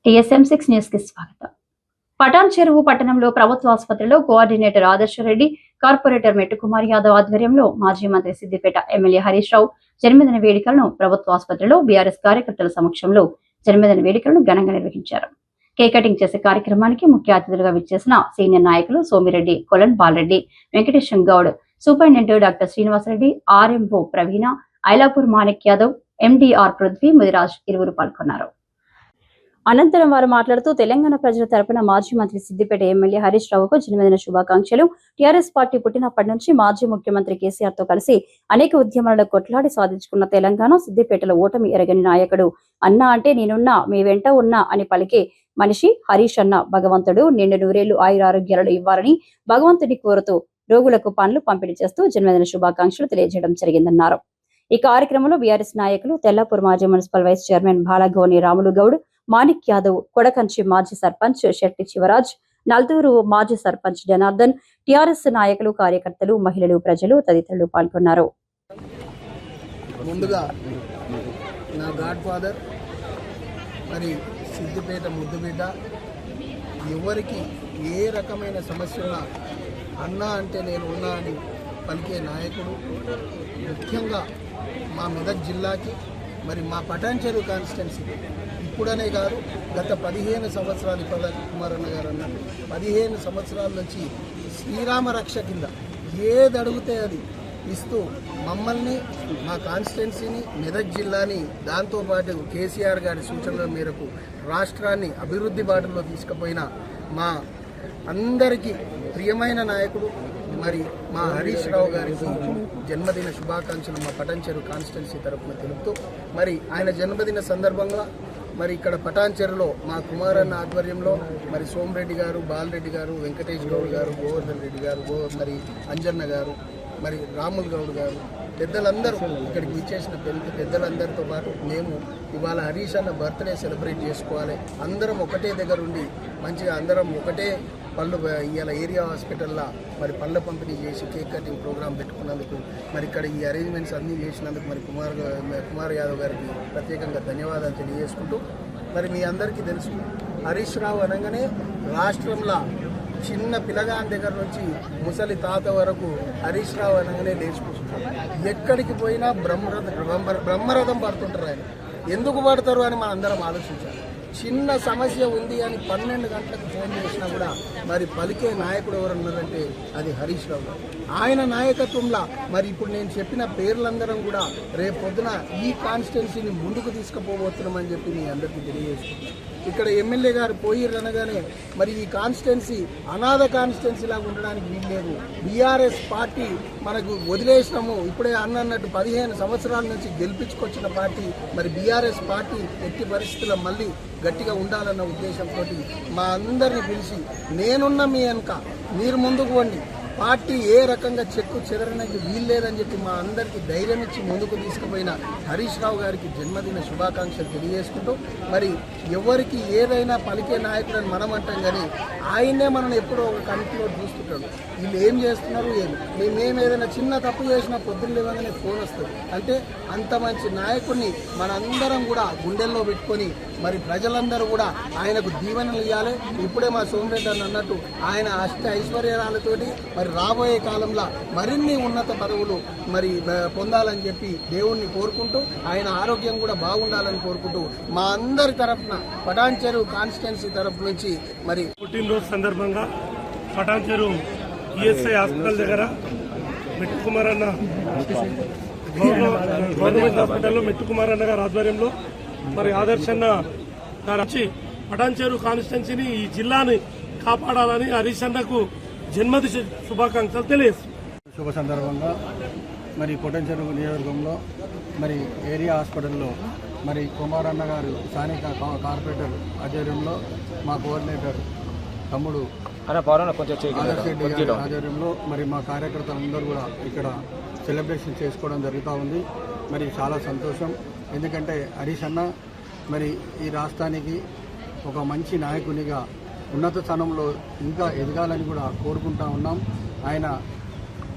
TSM6 news కి స్వాగతం. పటాన్ చెరువు పట్టణంలో ప్రభుత్వ ఆసుపత్రిలో కోఆర్డినేటర్ ఆదర్శ రెడ్డి, కార్పొరేటర్ మెట్టుకుమార్ యాదవ్ ఆధ్వర్యంలో మాజీ మంత్రి సిద్దిపేట ఎమ్మెల్యే హరీష్ రావు జన్మదిన వేడుకలను ప్రభుత్వ ఆసుపత్రిలో బీఆర్ఎస్ కార్యకర్తల సమక్షంలో జన్మదిన వేడుకలను ఘనంగా నిర్వహించారు. కేక్ కటింగ్ చేసే కార్యక్రమానికి ముఖ్య అతిథులుగా విచ్చేసిన సీనియర్ నాయకులు Somireddy, Kolan Balareddy, Venkatesham Goud, superintendent doctor Srinivasareddy, RMO Praveena, Ailapur Manik Yadav, MDR Prithvi, Mudiraj ఇరువురు పాల్గొన్నారు. అనంతరం వారు మాట్లాడుతూ తెలంగాణ ప్రజల తరపున మాజీ మంత్రి సిద్దిపేట ఎమ్మెల్యే హరీష్ రావుకు జన్మదిన శుభాకాంక్షలు. టీఆర్ఎస్ పార్టీ పుట్టినప్పటి నుంచి మాజీ ముఖ్యమంత్రి కేసీఆర్ తో కలిసి అనేక ఉద్యమాలలో కొట్లాడి సాధించుకున్న తెలంగాణ సిద్దిపేటలో ఓటమి ఎరగని నాయకుడు. అన్నా అంటే నేనున్నా, మీ వెంట ఉన్నా అని పలికే మనిషి హరీష్ అన్న. భగవంతుడు నిండు నూరేళ్లు ఆయురారోగ్యాలను ఇవ్వాలని భగవంతుడి కోరుతూ రోగులకు పనులు పంపిణీ చేస్తూ జన్మదిన శుభాకాంక్షలు తెలియజేయడం జరిగిందన్నారు. ఈ కార్యక్రమంలో బీఆర్ఎస్ నాయకులు తెల్లాపూర్ మాజీ municipal vice chairman Balagoni Ramulu Goud, Manik Yadav, Kodakanchi మాజీ సర్పంచ్ శెట్టి శివరాజ్, నల్దూరు మాజీ సర్పంచ్ జనార్దన్, టీఆర్ఎస్ నాయకులు, కార్యకర్తలు, మహిళలు, ప్రజలు తదితరులు పాల్గొన్నారు. ముందుగా నా గాడ్ ఫాదర్ మరి సిద్దిపేట ముద్దుబిడ్డ, ఎవరికి ఏ రకమైన సమస్య ఉన్నా అన్నా అంటే నేను ఉన్నా అని పలికే నాయకుడు. ముఖ్యంగా మా మెదక్ జిల్లాకి మరి మా పటాన్ చెరువు కాన్స్టిట్యున్సీకి ఇప్పుడనే కాదు, గత 15 సంవత్సరాలు ఇప్పటిదాకా కుమారన్న గారు అన్నారు, 15 సంవత్సరాల నుంచి శ్రీరామ రక్ష కింద ఏది అడిగితే అది ఇస్తూ మమ్మల్ని, మా కాన్స్టిట్యున్సీని, మెదక్ జిల్లాని, దాంతోపాటు కేసీఆర్ గారి సూచనల మేరకు రాష్ట్రాన్ని అభివృద్ధి బాటలో తీసుకుపోయిన మా అందరికీ ప్రియమైన నాయకుడు మరి మా హరీష్ రావు గారికి జన్మదిన శుభాకాంక్షలు మా పటాన్ చెరువు కాన్స్టిట్యున్సీ తరఫున తెలుపుతూ, మరి ఆయన జన్మదిన సందర్భంగా మరి ఇక్కడ పటాన్ చెరువులో మా కుమారన్న ఆధ్వర్యంలో మరి సోమిరెడ్డి గారు, బాలరెడ్డి గారు, వెంకటేష్ గౌడ్ గారు, గోవర్ధన్ రెడ్డి గారు, మరి అంజన్న గారు, మరి రాముల్ గౌడ్ గారు, పెద్దలందరూ ఇక్కడికి విచ్చేసిన పెద్దలందరితో పాటు మేము ఇవాళ హరీష్ అన్న బర్త్డే సెలబ్రేట్ చేసుకోవాలి, అందరం ఒకటే దగ్గర ఉండి మంచిగా అందరం ఒకటే పళ్ళు ఇవాళ ఏరియా హాస్పిటల్లో మరి పళ్ళ పంపిణీ చేసి కేక్ కటింగ్ ప్రోగ్రాం పెట్టుకున్నందుకు, మరి ఇక్కడ ఈ అరేంజ్మెంట్స్ అన్నీ చేసినందుకు మరి కుమార్ యాదవ్ గారికి ప్రత్యేకంగా ధన్యవాదాలు తెలియజేసుకుంటూ, మరి మీ అందరికీ తెలుసు హరీష్ రావు అనగానే రాష్ట్రంలో చిన్న పిల్లగాని దగ్గర నుంచి ముసలి తాత వరకు హరీష్ రావు అనగానే లేచుకుంటున్నారు. ఎక్కడికి పోయినా బ్రహ్మరథం పడుతుంటారు. ఆయన ఎందుకు పడతారు అని మనం అందరం ఆలోచించాలి. చిన్న సమస్య ఉంది అని 12 గంటలకు ఫోన్ చేసినా కూడా మరి పలికే నాయకుడు ఎవరున్నారంటే అది హరీష్ రావు గారు. ఆయన నాయకత్వంలో మరి ఇప్పుడు నేను చెప్పిన పేర్లందరం కూడా రేపు పొద్దున ఈ కాన్స్టిట్యున్సీని ముందుకు తీసుకుపోబోతున్నామని చెప్పి మీ అందరికీ తెలియజేసుకుంటున్నాను. ఇక్కడ ఎమ్మెల్యే గారు పోయిరనగానే మరి ఈ కాన్స్టిట్యున్సీ అనాథ కాన్స్టిట్యున్సీ లాగా ఉండడానికి వీల్లేదు. బీఆర్ఎస్ పార్టీ మనకు వదిలేసినాము, ఇప్పుడే అన్నట్టు 15 సంవత్సరాల నుంచి గెలిపించుకొచ్చిన పార్టీ మరి బీఆర్ఎస్ పార్టీ ఎట్టి పరిస్థితుల్లో మళ్ళీ గట్టిగా ఉండాలన్న ఉద్దేశంతో మా అందరిని పిలిచి నేనున్న మీ వెనుక, మీరు ముందుకు వండి, పార్టీ ఏ రకంగా చెక్కు చెదరడానికి వీల్లేదని చెప్పి మా అందరికీ ధైర్యం ఇచ్చి ముందుకు తీసుకుపోయిన హరీష్ రావు గారికి జన్మదిన శుభాకాంక్షలు తెలియజేసుకుంటూ, మరి ఎవరికి ఏదైనా పలికే నాయకుడని మనం అంటాం కానీ ఆయనే మనం ఎప్పుడో ఒక కంటిలో చూస్తుంటాడు. వీళ్ళు ఏం చేస్తున్నారు, మేము ఏదైనా చిన్న తప్పు చేసినా పొద్దున్న లేవగానే ఫోన్ వస్తుంది. అంటే అంత మంచి నాయకుడిని మనందరం కూడా గుండెల్లో పెట్టుకొని మరి ప్రజలందరూ కూడా ఆయనకు దీవెనలు ఇవ్వాలి. ఇప్పుడే మా సోమిరెడ్డి అన్నట్టు ఆయన ఐశ్వర్యాలతోటి మరి రాబోయే కాలంలో మరిన్ని ఉన్నత పదవులు మరి పొందాలని చెప్పి దేవుణ్ణి కోరుకుంటూ, ఆయన ఆరోగ్యం కూడా బాగుండాలని కోరుకుంటూ మా అందరి తరఫున పటాన్ చెరువు కాన్స్టిట్యున్సీ తరఫు నుంచి మరి పుట్టినరోజు సందర్భంగా పటాన్ చెరువు ఈఎస్ఐ హాస్పిటల్ దగ్గర మెట్టుకుమార్ అన్న గవర్నమెంట్ హాస్పిటల్లో మెట్టుకుమార్ అన్న గారి ఆధ్వర్యంలో మరి ఆదర్శన్న గారు వచ్చి పటాన్ చెరువు కాన్స్టిట్యున్సీని, ఈ జిల్లాని కాపాడాలని హరీష్ అన్నకు జన్మదిన శుభాకాంక్షలు తెలియజేస్తుంది. శుభ సందర్భంగా మరి పటాన్ చెరువు నియోజకవర్గంలో మరి ఏరియా హాస్పిటల్లో మరి కుమారన్న గారు స్థానిక కార్పొరేటర్ ఆధ్వర్యంలో మా కోఆర్డినేటర్ తమ్ముడు ఆధ్వర్యంలో మరి మా కార్యకర్తలందరూ కూడా ఇక్కడ సెలబ్రేషన్ చేసుకోవడం జరుగుతూ ఉంది. మరి చాలా సంతోషం. ఎందుకంటే హరీష్ అన్న మరి ఈ రాష్ట్రానికి ఒక మంచి నాయకునిగా ఉన్నత స్థానంలో ఇంకా ఎదగాలని కూడా కోరుకుంటా ఉన్నాం. ఆయన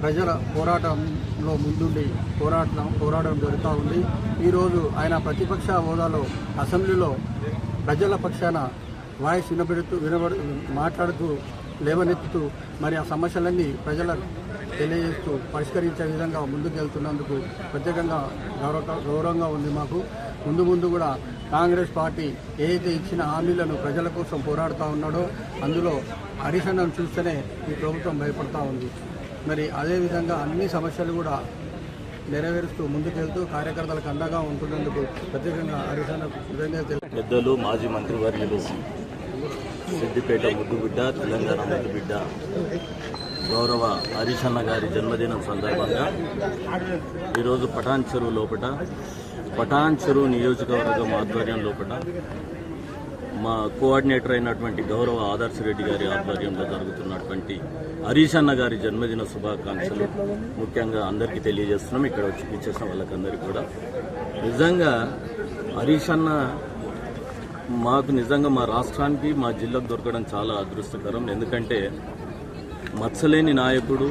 ప్రజల పోరాటంలో ముందుండి పోరాడడం జరుగుతూ ఉంది. ఈరోజు ఆయన ప్రతిపక్ష హోదాలో అసెంబ్లీలో ప్రజల పక్షాన వాయిస్ మాట్లాడుతూ లేవనెత్తుతూ మరి ఆ సమస్యలన్నీ ప్రజల తెలియజేస్తూ పరిష్కరించే విధంగా ముందుకెళ్తున్నందుకు ప్రత్యేకంగా గౌరవంగా ఉంది మాకు. ముందు కూడా కాంగ్రెస్ పార్టీ ఏదైతే ఇచ్చిన హామీలను ప్రజల కోసం పోరాడుతూ ఉన్నాడో అందులో హరీష్ అన్నను చూస్తేనే ఈ ప్రభుత్వం భయపడతా ఉంది. మరి అదేవిధంగా అన్ని సమస్యలు కూడా నెరవేరుస్తూ ముందుకెళ్తూ కార్యకర్తలకు అండగా ఉంటున్నందుకు ప్రత్యేకంగా హరీష్ అన్నకు పెద్దలు మాజీ మంత్రివర్యులు సిద్దిపేట ముద్దుబిడ్డ, తెలంగాణ ముద్దుబిడ్డ గౌరవ హరీష్ అన్న గారి జన్మదినం సందర్భంగా ఈరోజు పటాన్ చెరువు లోపల పటాన్ చెరువు నియోజకవర్గం ఆధ్వర్యం లోపల మా కోఆర్డినేటర్ అయినటువంటి గౌరవ ఆదర్శ్ రెడ్డి గారి ఆధ్వర్యంలో జరుగుతున్నటువంటి హరీష్ అన్న గారి జన్మదిన శుభాకాంక్షలు ముఖ్యంగా అందరికీ తెలియజేస్తున్నాం. ఇక్కడ వచ్చి ఇచ్చేసిన వాళ్ళకందరికీ కూడా నిజంగా హరీష్ అన్న మాకు నిజంగా మా రాష్ట్రానికి మా జిల్లాకు దొరకడం చాలా అదృష్టకరం. ఎందుకంటే మచ్చలేని నాయకుడు,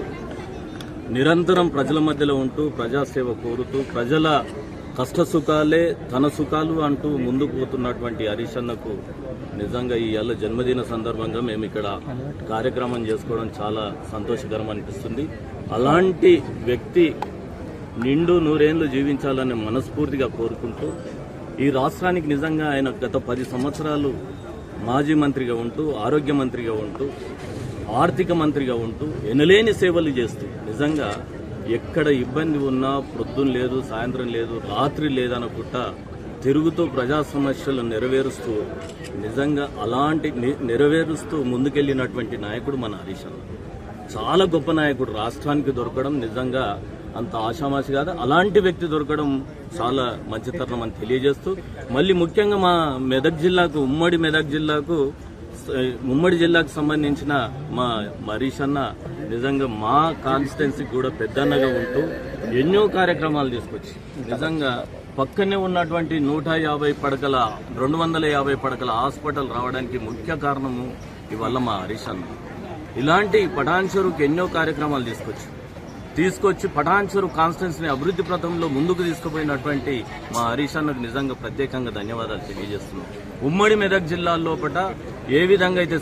నిరంతరం ప్రజల మధ్యలో ఉంటూ ప్రజాసేవ కోరుతూ ప్రజల కష్ట సుఖాలే తన సుఖాలు అంటూ ముందుకు పోతున్నటువంటి హరీష్ అన్నకు నిజంగా ఈ ఏళ్ళ జన్మదిన సందర్భంగా మేము ఇక్కడ కార్యక్రమం చేసుకోవడం చాలా సంతోషకరం అనిపిస్తుంది. అలాంటి వ్యక్తి నిండు నూరేళ్లు జీవించాలని మనస్ఫూర్తిగా కోరుకుంటూ ఈ రాష్ట్రానికి నిజంగా ఆయన గత 10 సంవత్సరాలు మాజీ మంత్రిగా ఉంటూ, ఆరోగ్య మంత్రిగా ఉంటూ, ఆర్థిక మంత్రిగా ఉంటూ ఎనలేని సేవలు చేస్తూ నిజంగా ఎక్కడ ఇబ్బంది ఉన్నా పొద్దున లేదు, సాయంత్రం లేదు, రాత్రి లేదనుకుంటా తిరుగుతూ ప్రజా సమస్యలు నెరవేరుస్తూ నిజంగా అలాంటి నెరవేరుస్తూ ముందుకెళ్లినటువంటి నాయకుడు మన హరీష్ అన్న. చాలా గొప్ప నాయకుడు. రాష్ట్రానికి దొరకడం నిజంగా అంత ఆషామాషి కాదు. అలాంటి వ్యక్తి దొరకడం చాలా మంచితనం అని తెలియజేస్తూ మళ్ళీ ముఖ్యంగా మా మెదక్ జిల్లాకు ఉమ్మడి జిల్లాకు సంబంధించిన మా హరీష్ అన్న నిజంగా మా కాన్స్టిట్యున్సీకి కూడా పెద్దన్నగా ఉంటూ ఎన్నో కార్యక్రమాలు తీసుకొచ్చి నిజంగా పక్కనే ఉన్నటువంటి 250 పడకల హాస్పిటల్ రావడానికి ముఖ్య కారణము ఇవల్ల మా హరీష్ అన్న. ఇలాంటి పటాన్ చెరువుకి ఎన్నో కార్యక్రమాలు తీసుకొచ్చి పటాన్ చెరువు కాన్స్టిట్యున్సీని అభివృద్ధి పథంలో ముందుకు తీసుకుపోయినటువంటి మా హరీష్ అన్నకు నిజంగా ప్రత్యేకంగా ధన్యవాదాలు తెలియజేస్తున్నాం. ఉమ్మడి మెదక్ జిల్లా లోపల ఏ విధంగా అయితే